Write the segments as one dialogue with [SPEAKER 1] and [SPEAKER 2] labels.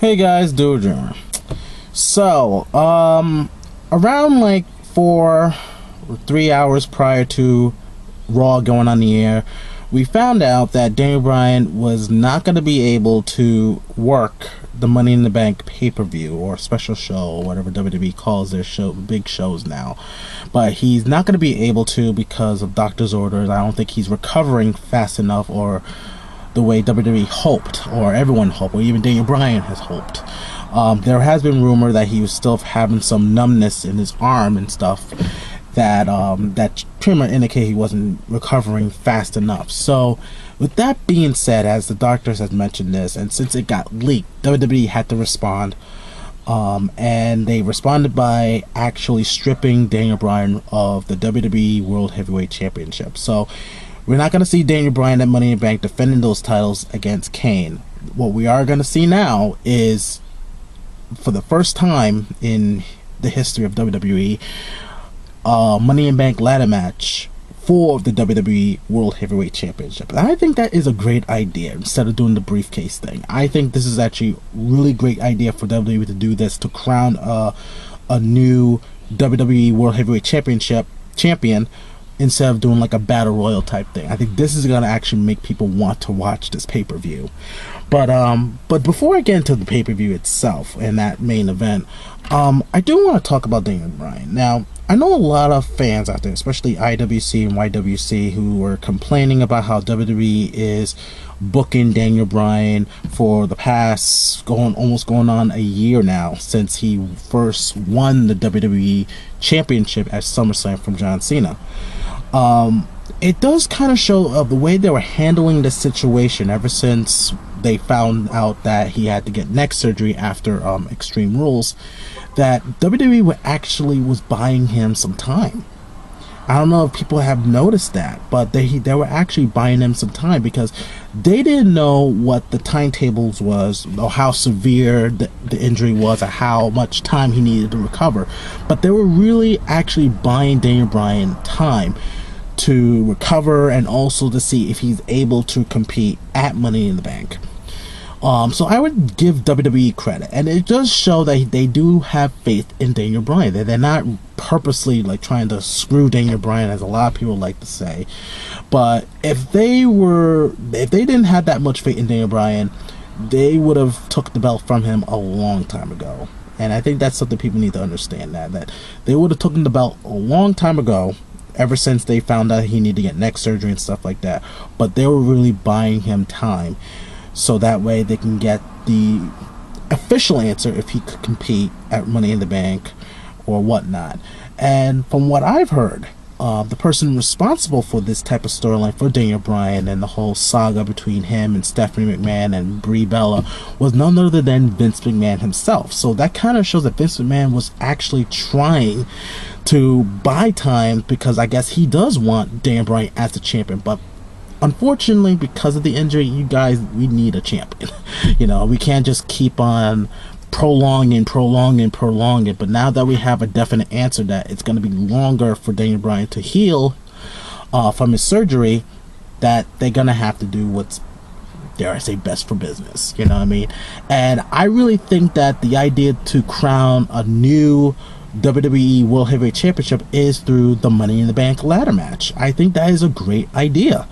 [SPEAKER 1] Hey guys, Doodler. So, around like 4 or 3 hours prior to Raw going on the air, we found out that Daniel Bryan was not going to be able to work the Money in the Bank pay-per-view or special show or whatever WWE calls their big shows now. But he's not going to be able to because of doctor's orders. I don't think he's recovering fast enough, or the way WWE hoped, or everyone hoped, or even Daniel Bryan has hoped. There has been rumor that he was still having some numbness in his arm and stuff that pretty much indicate he wasn't recovering fast enough. So with that being said, as the doctors has mentioned this, and since it got leaked, WWE had to respond, and they responded by actually stripping Daniel Bryan of the WWE World Heavyweight Championship. So we're not going to see Daniel Bryan at Money in the Bank defending those titles against Kane. What we are going to see now is, for the first time in the history of WWE, Money in the Bank ladder match for the WWE World Heavyweight Championship. And I think that is a great idea instead of doing the briefcase thing. I think this is actually a really great idea for WWE to do this, to crown a new WWE World Heavyweight champion, instead of doing like a battle royal type thing. I think this is gonna actually make people want to watch this pay-per-view. But before I get into the pay-per-view itself and that main event, I do want to talk about Daniel Bryan. Now, I know a lot of fans out there, especially IWC and YWC, who were complaining about how WWE is booking Daniel Bryan for the past almost going on a year now since he first won the WWE Championship at SummerSlam from John Cena. It does kind of show the way they were handling the situation ever since they found out that he had to get neck surgery after Extreme Rules, that WWE was buying him some time. I don't know if people have noticed that, but they were actually buying him some time because they didn't know what the timetables was, or how severe the injury was, or how much time he needed to recover. But they were really actually buying Daniel Bryan time to recover, and also to see if he's able to compete at Money in the Bank. So I would give WWE credit, and it does show that they do have faith in Daniel Bryan. They're not purposely like trying to screw Daniel Bryan, as a lot of people like to say. But if they didn't have that much faith in Daniel Bryan, they would have took the belt from him a long time ago. And I think that's something people need to understand, that they would have taken the belt a long time ago, ever since they found out he needed to get neck surgery and stuff like that. But they were really buying him time, so that way they can get the official answer if he could compete at Money in the Bank or whatnot. And from what I've heard, the person responsible for this type of storyline for Daniel Bryan and the whole saga between him and Stephanie McMahon and Brie Bella was none other than Vince McMahon himself. So that kind of shows that Vince McMahon was actually trying to buy time, because I guess he does want Daniel Bryan as the champion. But unfortunately, because of the injury, you guys, we need a champion. We can't just keep on prolonging. But now that we have a definite answer that it's going to be longer for Daniel Bryan to heal from his surgery, that they're going to have to do what's, dare I say, best for business. You know what I mean? And I really think that the idea to crown a new WWE World Heavyweight Championship is through the Money in the Bank ladder match. I think that is a great idea.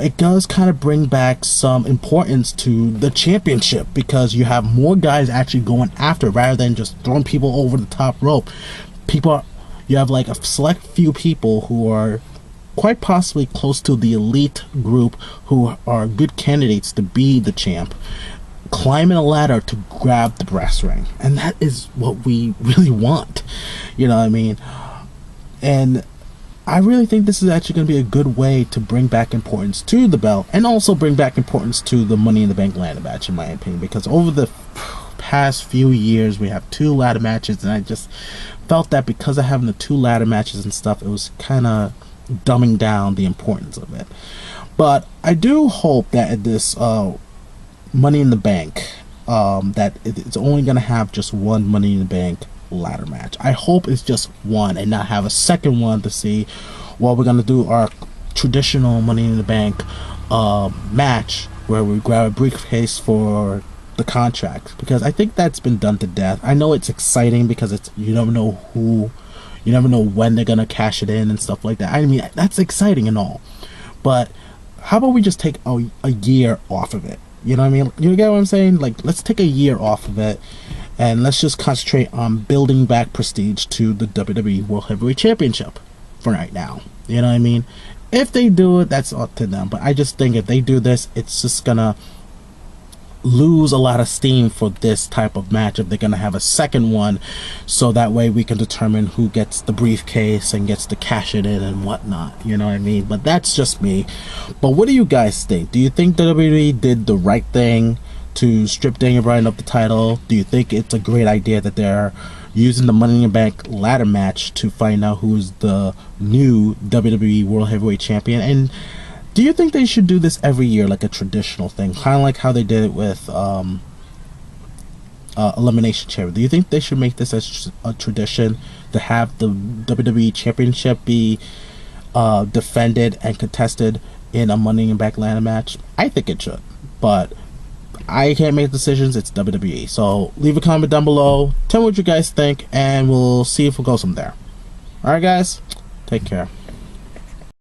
[SPEAKER 1] It does kind of bring back some importance to the championship, because you have more guys actually going after, rather than just throwing people over the top rope. You have like a select few people who are quite possibly close to the elite group, who are good candidates to be the champ, climbing a ladder to grab the brass ring. And that is what we really want. You know what I mean? And I really think this is actually going to be a good way to bring back importance to the belt, and also bring back importance to the Money in the Bank ladder match, in my opinion, because over the past few years we have 2 ladder matches, and I just felt that because of having the 2 ladder matches and stuff, it was kind of dumbing down the importance of it. But I do hope that at this Money in the Bank, that it's only going to have just one Money in the Bank ladder match. I hope it's just one, and not have a second one to see, well, we're going to do our traditional Money in the Bank match where we grab a briefcase for the contract, because I think that's been done to death. I know it's exciting because it's, you never know when they're gonna cash it in and stuff like that. I mean, that's exciting and all, but how about we just take a year off of it? You know what I mean? You get what I'm saying? Like, let's take a year off of it, and let's just concentrate on building back prestige to the WWE World Heavyweight Championship for right now. You know what I mean? If they do it, that's up to them. But I just think if they do this, it's just gonna lose a lot of steam for this type of matchup. They're gonna have a second one, so that way we can determine who gets the briefcase and gets to cash it in and whatnot. You know what I mean? But that's just me. But what do you guys think? Do you think WWE did the right thing to strip Daniel Bryan of the title? Do you think it's a great idea that they're using the Money in the Bank ladder match to find out who's the new WWE World Heavyweight Champion? And do you think they should do this every year, like a traditional thing, kind of like how they did it with Elimination Chamber? Do you think they should make this as a tradition to have the WWE Championship be defended and contested in a Money in the Bank ladder match? I think it should, but I can't make decisions. It's WWE. So leave a comment down below. Tell me what you guys think, and we'll see if we'll go from there. Alright, guys. Take care.